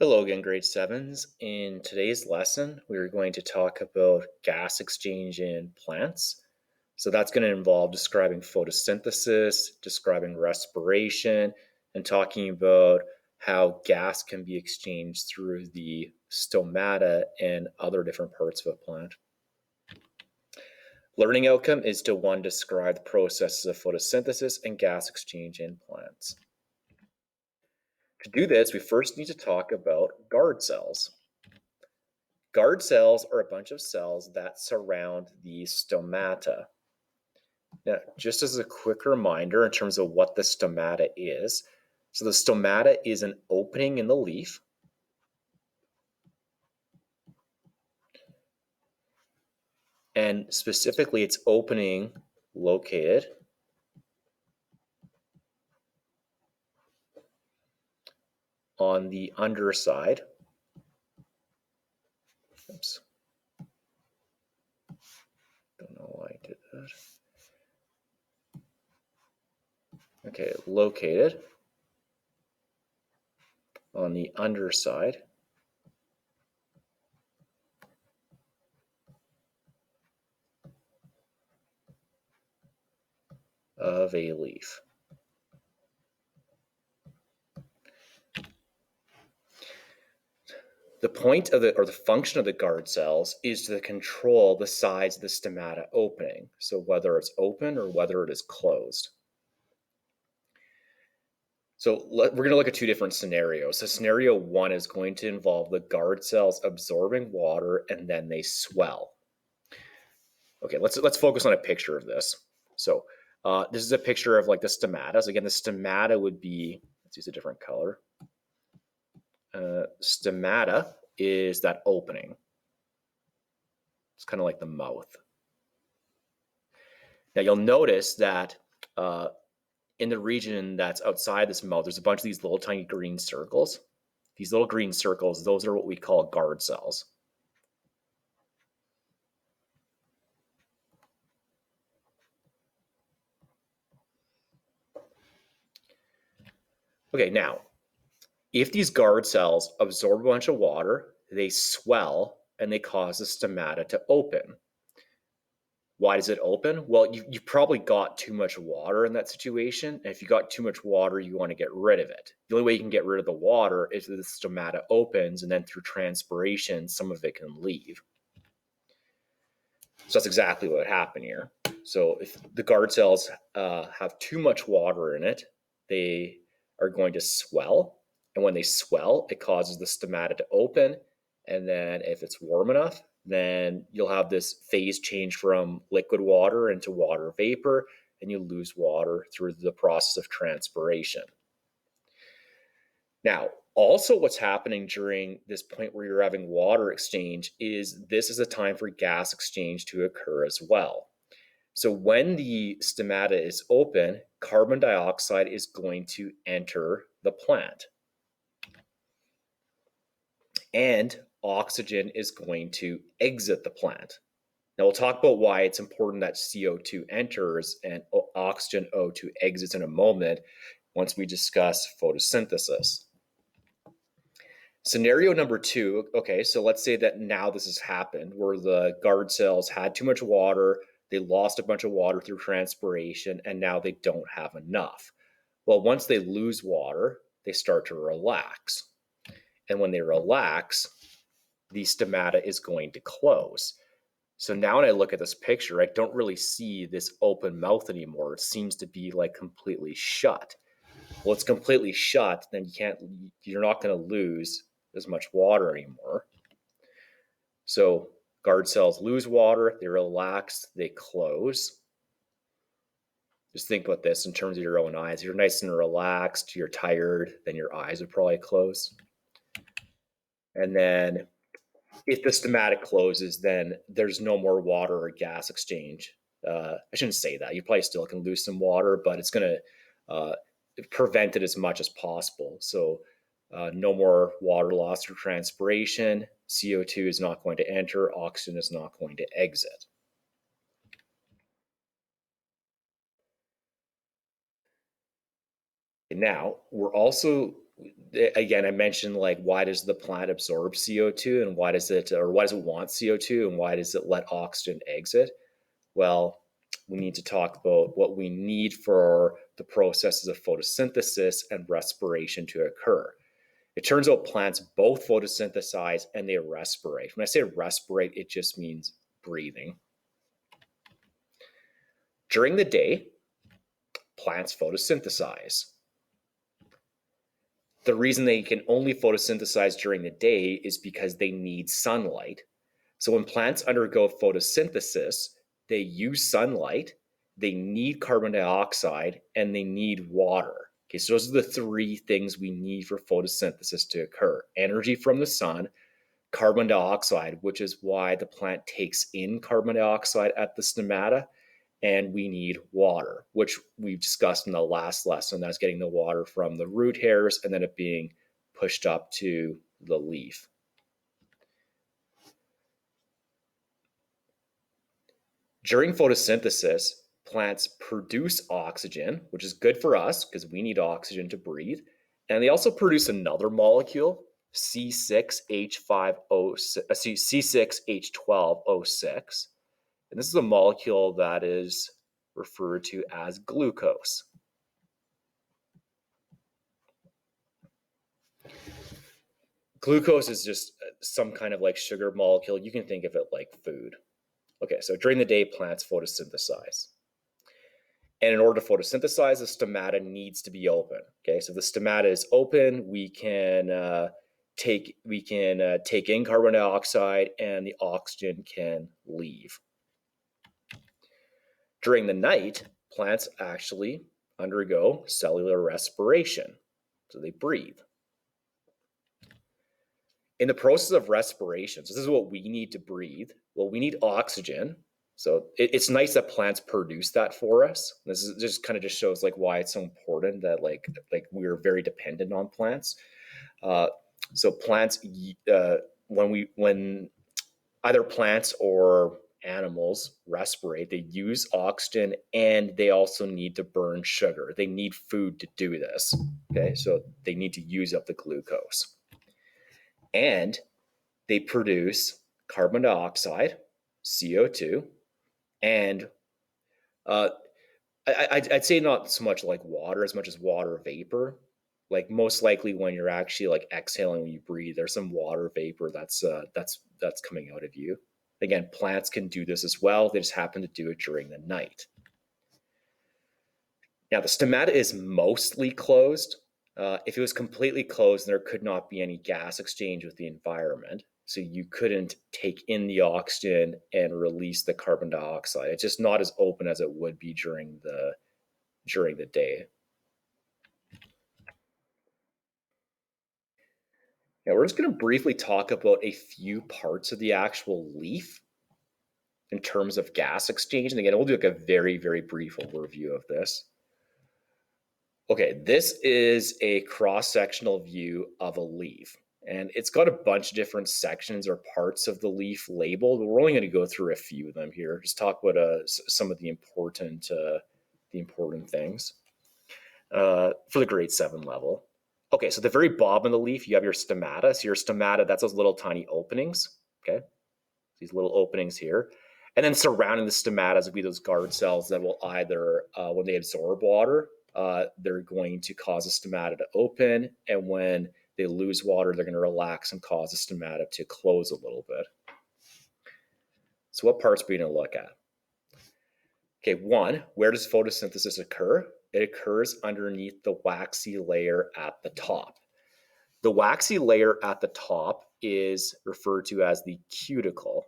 Hello again, grade sevens. In today's lesson, we're going to talk about gas exchange in plants. So that's going to involve describing photosynthesis, describing respiration, and talking about how gas can be exchanged through the stomata and other different parts of a plant. Learning outcome is to one, describe the processes of photosynthesis and gas exchange in plants. To do this, we first need to talk about guard cells. Guard cells are a bunch of cells that surround the stomata. Now, just as a quick reminder in terms of what the stomata is, so the stomata is an opening in the leaf. And specifically, it's opening located on the underside. Oops. Don't know why I did that. Okay, located on the underside of a leaf. The point of the function of the guard cells is to control the size of the stomata opening, so whether it's open or whether it is closed. So we're going to look at two different scenarios. So scenario one is going to involve the guard cells absorbing water and then they swell. Okay, let's focus on a picture of this. So this is a picture of like the stomata. So again, the stomata would be, let's use a different color. Stomata is that opening. It's kind of like the mouth. Now you'll notice that in the region that's outside this mouth, there's a bunch of these little tiny green circles. These little green circles, those are what we call guard cells. Okay, now, if these guard cells absorb a bunch of water, they swell and they cause the stomata to open. Why does it open? Well, you probably got too much water in that situation. And if you got too much water, you want to get rid of it. The only way you can get rid of the water is that the stomata opens, and then through transpiration, some of it can leave. So that's exactly what happened here. So if the guard cells have too much water in it, they are going to swell. And when they swell, it causes the stomata to open. And then if it's warm enough, then you'll have this phase change from liquid water into water vapor, and you lose water through the process of transpiration. Now, also what's happening during this point where you're having water exchange is this is a time for gas exchange to occur as well. So when the stomata is open, carbon dioxide is going to enter the plant. And oxygen is going to exit the plant. Now we'll talk about why it's important that CO2 enters and oxygen O2 exits in a moment once we discuss photosynthesis. Scenario number two, okay, so let's say that now this has happened where the guard cells had too much water, they lost a bunch of water through transpiration, and now they don't have enough. Well, once they lose water, they start to relax. And when they relax, the stomata is going to close. So now when I look at this picture, I don't really see this open mouth anymore. It seems to be like completely shut. Well, it's completely shut, then you're not going to lose as much water anymore. So guard cells lose water, they relax, they close. Just think about this in terms of your own eyes. You're nice and relaxed, you're tired, then your eyes would probably close. And then if the stomata closes, then there's no more water or gas exchange. I shouldn't say that. You probably still can lose some water, but it's going to prevent it as much as possible. So no more water loss through transpiration. CO2 is not going to enter. Oxygen is not going to exit. Now, we're also again, I mentioned like why does the plant absorb CO2 and why does it want CO2 and why does it let oxygen exit? Well, we need to talk about what we need for the processes of photosynthesis and respiration to occur. It turns out plants both photosynthesize and they respirate. When I say respirate, it just means breathing. During the day, plants photosynthesize. The reason they can only photosynthesize during the day is because they need sunlight. So when plants undergo photosynthesis, they use sunlight, they need carbon dioxide, and they need water. Okay, so those are the three things we need for photosynthesis to occur: energy from the sun, carbon dioxide, which is why the plant takes in carbon dioxide at the stomata, and we need water, which we've discussed in the last lesson. That's getting the water from the root hairs and then it being pushed up to the leaf. During photosynthesis, plants produce oxygen, which is good for us because we need oxygen to breathe. And they also produce another molecule, C6H12O6. And this is a molecule that is referred to as glucose. Glucose is just some kind of like sugar molecule. You can think of it like food. Okay, so during the day, plants photosynthesize. And in order to photosynthesize, the stomata needs to be open. Okay, so the stomata is open, we can take in carbon dioxide and the oxygen can leave. During the night, plants actually undergo cellular respiration. So they breathe. In the process of respiration, so this is what we need to breathe. Well, we need oxygen. So it's nice that plants produce that for us. This is just kind of just shows like why it's so important that like we're very dependent on plants. So plants, when either plants or animals respirate, they use oxygen and they also need to burn sugar. They need food to do this. Okay, so they need to use up the glucose. And they produce carbon dioxide, CO2, and I'd say not so much like water as much as water vapor. Like most likely when you're actually like exhaling when you breathe, there's some water vapor that's coming out of you. Again, plants can do this as well. They just happen to do it during the night. Now, the stomata is mostly closed. If it was completely closed, there could not be any gas exchange with the environment. So you couldn't take in the oxygen and release the carbon dioxide. It's just not as open as it would be during the day. Now we're just going to briefly talk about a few parts of the actual leaf in terms of gas exchange. And again, we'll do like a very, very brief overview of this. Okay, this is a cross-sectional view of a leaf. And it's got a bunch of different sections or parts of the leaf labeled. But we're only going to go through a few of them here. Just talk about some of the important things for the grade 7 level. Okay, so the very bottom of the leaf, you have your stomata. So your stomata, that's those little tiny openings. Okay, these little openings here. And then surrounding the stomatas will be those guard cells that will either, when they absorb water, they're going to cause the stomata to open. And when they lose water, they're going to relax and cause the stomata to close a little bit. So what parts are we going to look at? Okay, one, where does photosynthesis occur? It occurs underneath the waxy layer at the top. The waxy layer at the top is referred to as the cuticle.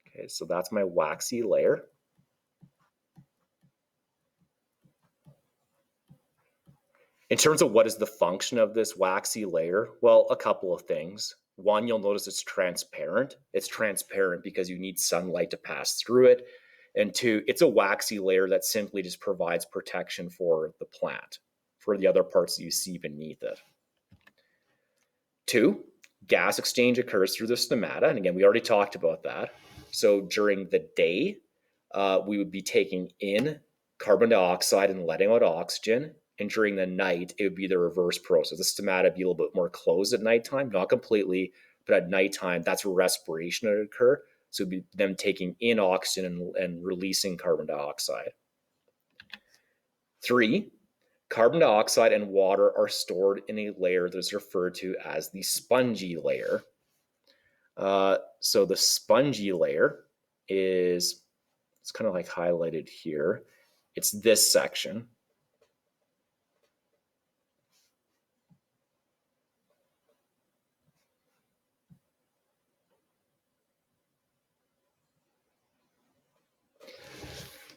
Okay, so that's my waxy layer. In terms of what is the function of this waxy layer, well, a couple of things. One, you'll notice it's transparent. It's transparent because you need sunlight to pass through it. And two, it's a waxy layer that simply just provides protection for the plant, for the other parts that you see beneath it. Two, gas exchange occurs through the stomata. And again, we already talked about that. So during the day, we would be taking in carbon dioxide and letting out oxygen. and during the night, it would be the reverse process. The stomata would be a little bit more closed at nighttime, not completely, but at nighttime, that's where respiration would occur. So it'd be them taking in oxygen and releasing carbon dioxide. 3, carbon dioxide and water are stored in a layer that is referred to as the spongy layer. So the spongy layer is, it's kind of like highlighted here. It's this section.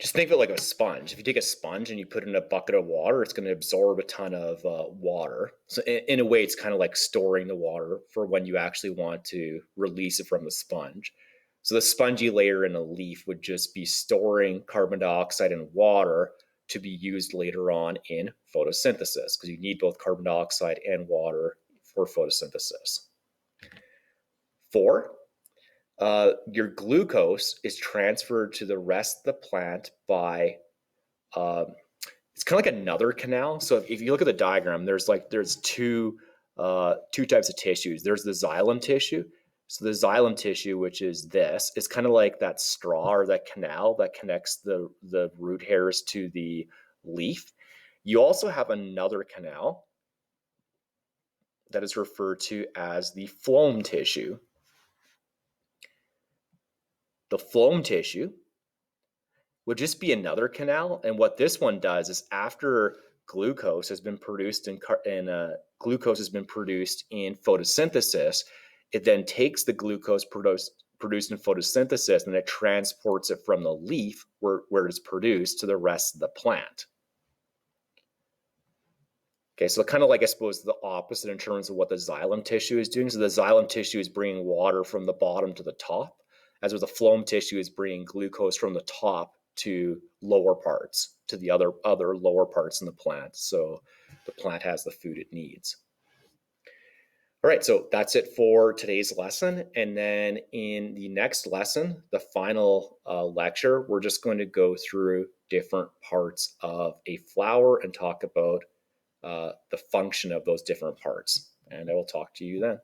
Just think of it like a sponge. If you take a sponge and you put it in a bucket of water, it's going to absorb a ton of water. So in a way, it's kind of like storing the water for when you actually want to release it from the sponge. So the spongy layer in a leaf would just be storing carbon dioxide and water to be used later on in photosynthesis, because you need both carbon dioxide and water for photosynthesis. 4, your glucose is transferred to the rest of the plant by, it's kind of like another canal. So if you look at the diagram, there's two types of tissues. There's the xylem tissue. So the xylem tissue, which is this, is kind of like that straw or that canal that connects the root hairs to the leaf. You also have another canal that is referred to as the phloem tissue. The phloem tissue would just be another canal, and what this one does is after glucose has been produced in photosynthesis, it then takes the glucose produced in photosynthesis and it transports it from the leaf where it's produced to the rest of the plant. Okay, so kind of like, I suppose, the opposite in terms of what the xylem tissue is doing. So the xylem tissue is bringing water from the bottom to the top, as with the phloem tissue is bringing glucose from the top to lower parts, to the other lower parts in the plant. So the plant has the food it needs. All right, so that's it for today's lesson. And then in the next lesson, the final lecture, we're just going to go through different parts of a flower and talk about the function of those different parts. And I will talk to you then.